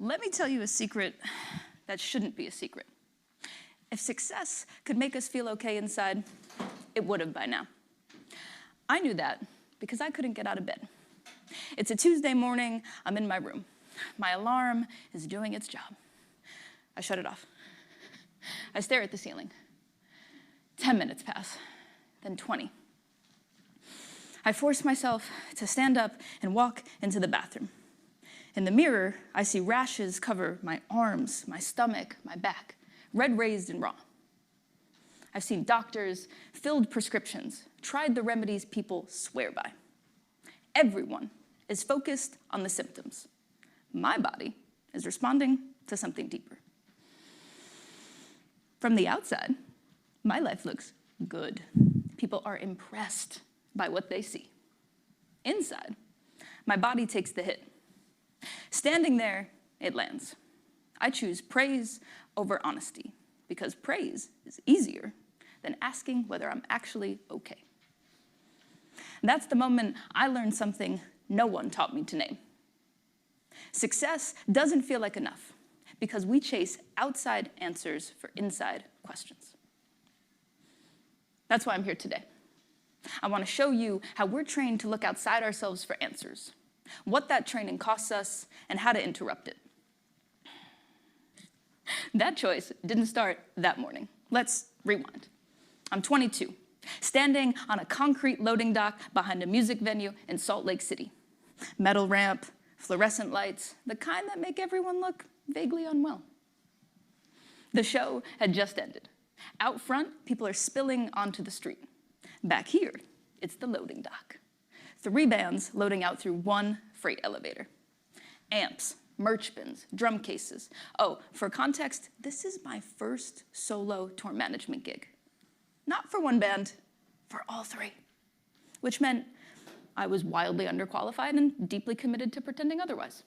Let me tell you a secret that shouldn't be a secret. If success could make us feel okay inside, it would have by now. I knew that because I couldn't get out of bed. It's a Tuesday morning, I'm in my room. My alarm is doing its job. I shut it off. I stare at the ceiling. 10 minutes pass, then 20. I force myself to stand up and walk into the bathroom. In the mirror, I see rashes cover my arms, my stomach, my back, red raised and raw. I've seen doctors, filled prescriptions, tried the remedies people swear by. Everyone is focused on the symptoms. My body is responding to something deeper. From the outside, my life looks good. People are impressed by what they see. Inside, my body takes the hit. Standing there, it lands. I choose praise over honesty because praise is easier than asking whether I'm actually okay. That's the moment I learned something no one taught me to name. Success doesn't feel like enough because we chase outside answers for inside questions. That's why I'm here today. I want to show you how we're trained to look outside ourselves for answers, what that training costs us, and how to interrupt it. That choice didn't start that morning. Let's rewind. I'm 22, standing on a concrete loading dock behind a music venue in Salt Lake City. Metal ramp, fluorescent lights, the kind that make everyone look vaguely unwell. The show had just ended. Out front, people are spilling onto the street. Back here, it's the loading dock. 3 bands loading out through 1 freight elevator. Amps, merch bins, drum cases. Oh, for context, this is my first solo tour management gig. Not for 1 band, for all 3. Which meant I was wildly underqualified and deeply committed to pretending otherwise.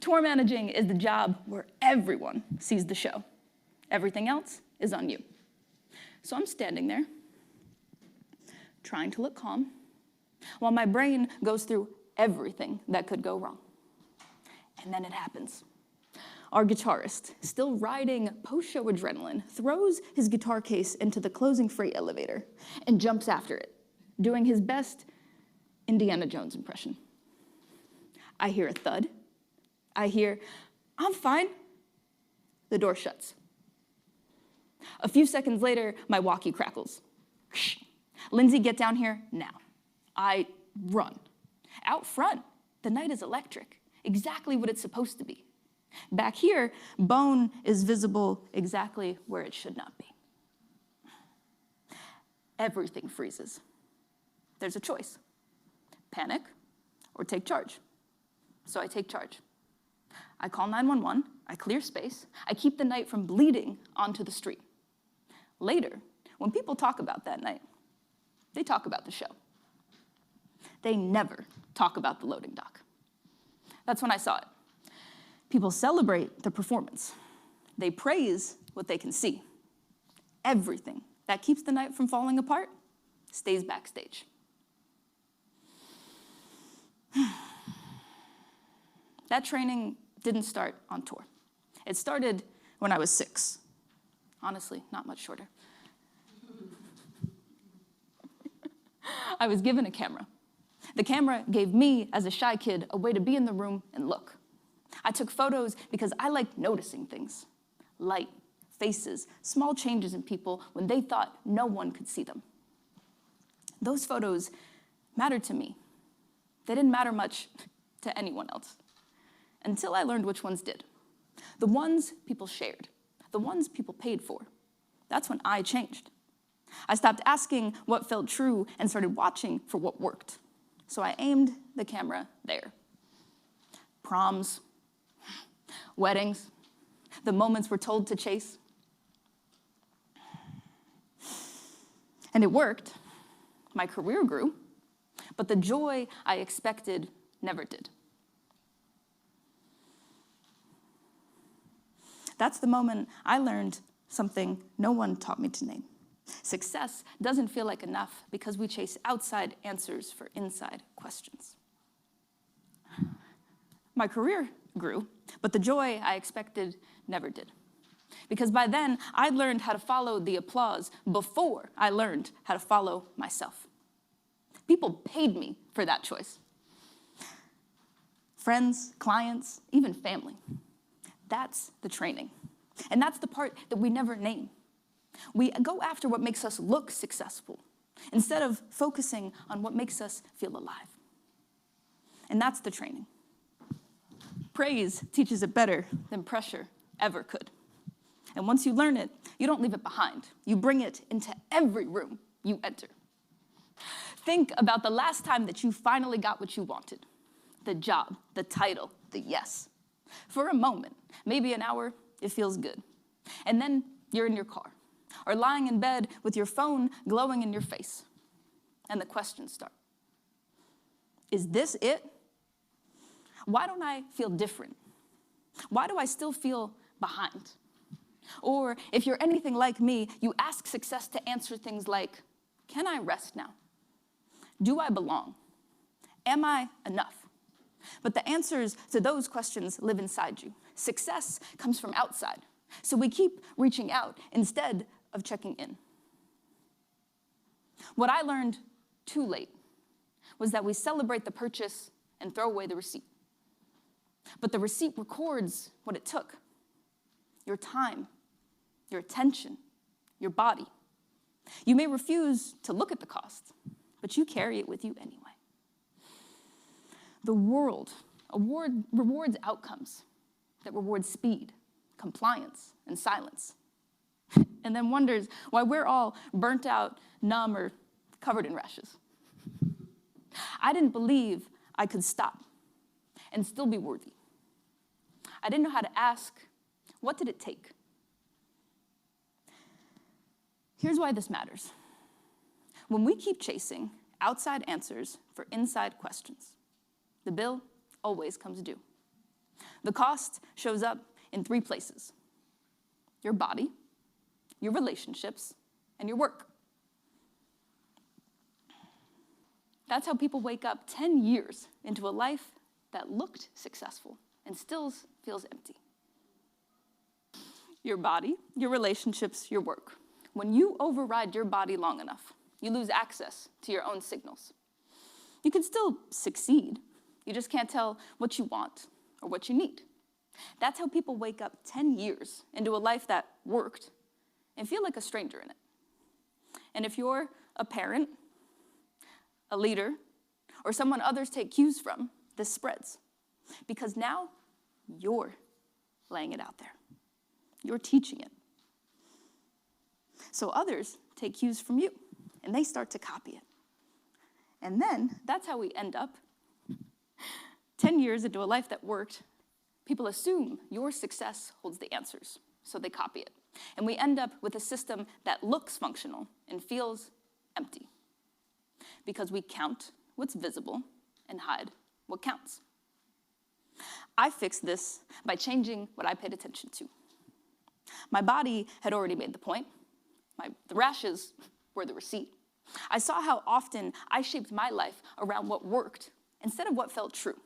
Tour managing is the job where everyone sees the show. Everything else is on you. So I'm standing there, trying to look calm, while my brain goes through everything that could go wrong. And then it happens. Our guitarist, still riding post-show adrenaline, throws his guitar case into the closing freight elevator and jumps after it, doing his best Indiana Jones impression. I hear a thud. I hear, "I'm fine." The door shuts. A few seconds later, my walkie crackles. "Lindsey, get down here now." I run. Out front, the night is electric, exactly what it's supposed to be. Back here, bone is visible exactly where it should not be. Everything freezes. There's a choice: panic or take charge. So I take charge. I call 911, I clear space, I keep the night from bleeding onto the street. Later, when people talk about that night, they talk about the show. They never talk about the loading dock. That's when I saw it. People celebrate the performance. They praise what they can see. Everything that keeps the night from falling apart stays backstage. That training didn't start on tour. It started when I was 6. Honestly, not much shorter. I was given a camera. The camera gave me, as a shy kid, a way to be in the room and look. I took photos because I liked noticing things. Light, faces, small changes in people when they thought no one could see them. Those photos mattered to me. They didn't matter much to anyone else, until I learned which ones did. The ones people shared, the ones people paid for. That's when I changed. I stopped asking what felt true and started watching for what worked. So I aimed the camera there. Proms, weddings, the moments we're told to chase. And it worked. My career grew, but the joy I expected never did. That's the moment I learned something no one taught me to name. Success doesn't feel like enough because we chase outside answers for inside questions. My career grew, but the joy I expected never did. Because by then, I'd learned how to follow the applause before I learned how to follow myself. People paid me for that choice. Friends, clients, even family. That's the training. And that's the part that we never name. We go after what makes us look successful instead of focusing on what makes us feel alive. And that's the training. Praise teaches it better than pressure ever could. And once you learn it, you don't leave it behind. You bring it into every room you enter. Think about the last time that you finally got what you wanted. The job, the title, the yes. For a moment, maybe an hour, it feels good. And then you're in your car, or lying in bed with your phone glowing in your face. And the questions start. Is this it? Why don't I feel different? Why do I still feel behind? Or if you're anything like me, you ask success to answer things like, can I rest now? Do I belong? Am I enough? But the answers to those questions live inside you. Success comes from outside. So we keep reaching out instead of checking in. What I learned too late was that we celebrate the purchase and throw away the receipt. But the receipt records what it took. Your time, your attention, your body. You may refuse to look at the cost, but you carry it with you anyway. The world rewards outcomes that reward speed, compliance, and silence. And then wonders why we're all burnt out, numb, or covered in rashes. I didn't believe I could stop and still be worthy. I didn't know how to ask, what did it take? Here's why this matters. When we keep chasing outside answers for inside questions, the bill always comes due. The cost shows up in 3 places: your body, your relationships, and your work. That's how people wake up 10 years into a life that looked successful and still feels empty. Your body, your relationships, your work. When you override your body long enough, you lose access to your own signals. You can still succeed. You just can't tell what you want or what you need. That's how people wake up 10 years into a life that worked and feel like a stranger in it. And if you're a parent, a leader, or someone others take cues from, this spreads. Because now you're laying it out there. You're teaching it. So others take cues from you, and they start to copy it. And then that's how we end up 10 years into a life that worked. People assume your success holds the answers, so they copy it. And we end up with a system that looks functional and feels empty. Because we count what's visible and hide what counts. I fixed this by changing what I paid attention to. My body had already made the point. The rashes were the receipt. I saw how often I shaped my life around what worked instead of what felt true.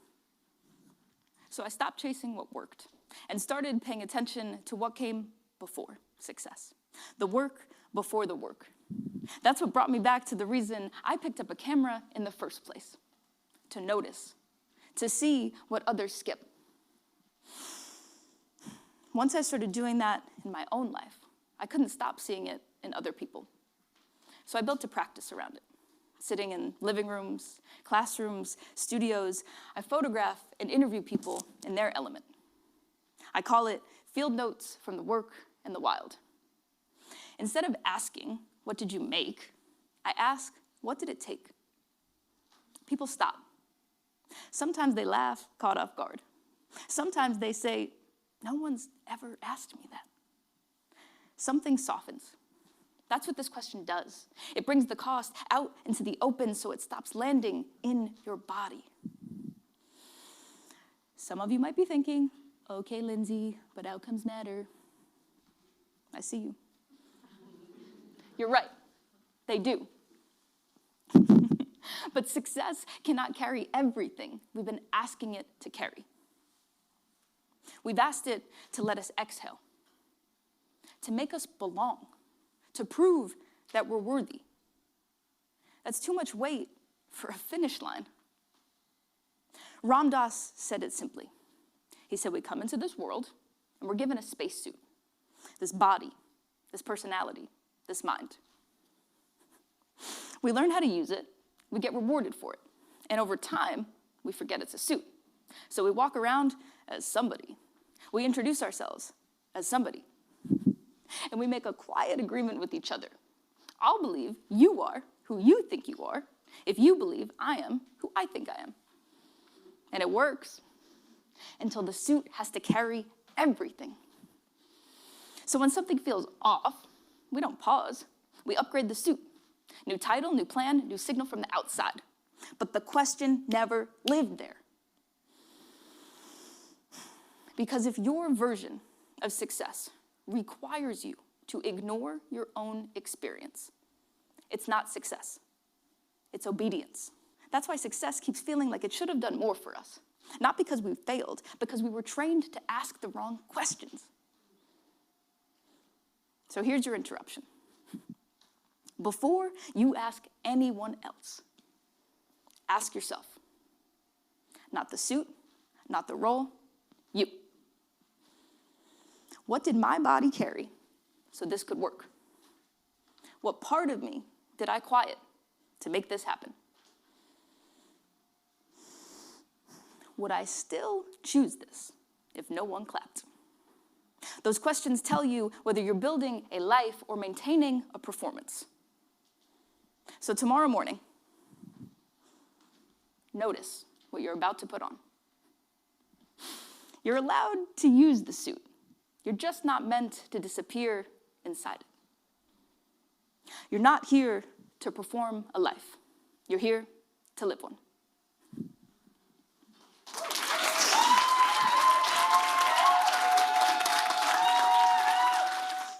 So I stopped chasing what worked and started paying attention to what came before success. The work before the work. That's what brought me back to the reason I picked up a camera in the first place. To notice, to see what others skip. Once I started doing that in my own life, I couldn't stop seeing it in other people. So I built a practice around it. Sitting in living rooms, classrooms, studios, I photograph and interview people in their element. I call it field notes from the work and the wild. Instead of asking, what did you make? I ask, what did it take? People stop. Sometimes they laugh, caught off guard. Sometimes they say, no one's ever asked me that. Something softens. That's what this question does. It brings the cost out into the open so it stops landing in your body. Some of you might be thinking, okay, Lindsey, but outcomes matter. I see you. You're right, they do. But success cannot carry everything we've been asking it to carry. We've asked it to let us exhale, to make us belong, to prove that we're worthy. That's too much weight for a finish line. Ram Dass said it simply. He said, we come into this world and we're given a spacesuit, this body, this personality, this mind. We learn how to use it, we get rewarded for it, and over time, we forget it's a suit. So we walk around as somebody. We introduce ourselves as somebody. And we make a quiet agreement with each other. I'll believe you are who you think you are if you believe I am who I think I am. And it works until the suit has to carry everything. So when something feels off, we don't pause. We upgrade the suit. New title, new plan, new signal from the outside. But the question never lived there. Because if your version of success requires you to ignore your own experience, it's not success. It's obedience. That's why success keeps feeling like it should have done more for us. Not because we failed, because we were trained to ask the wrong questions. So here's your interruption. Before you ask anyone else, ask yourself. Not the suit, not the role, you. What did my body carry so this could work? What part of me did I quiet to make this happen? Would I still choose this if no one clapped? Those questions tell you whether you're building a life or maintaining a performance. So tomorrow morning, notice what you're about to put on. You're allowed to use the suit. You're just not meant to disappear inside it. You're not here to perform a life. You're here to live one.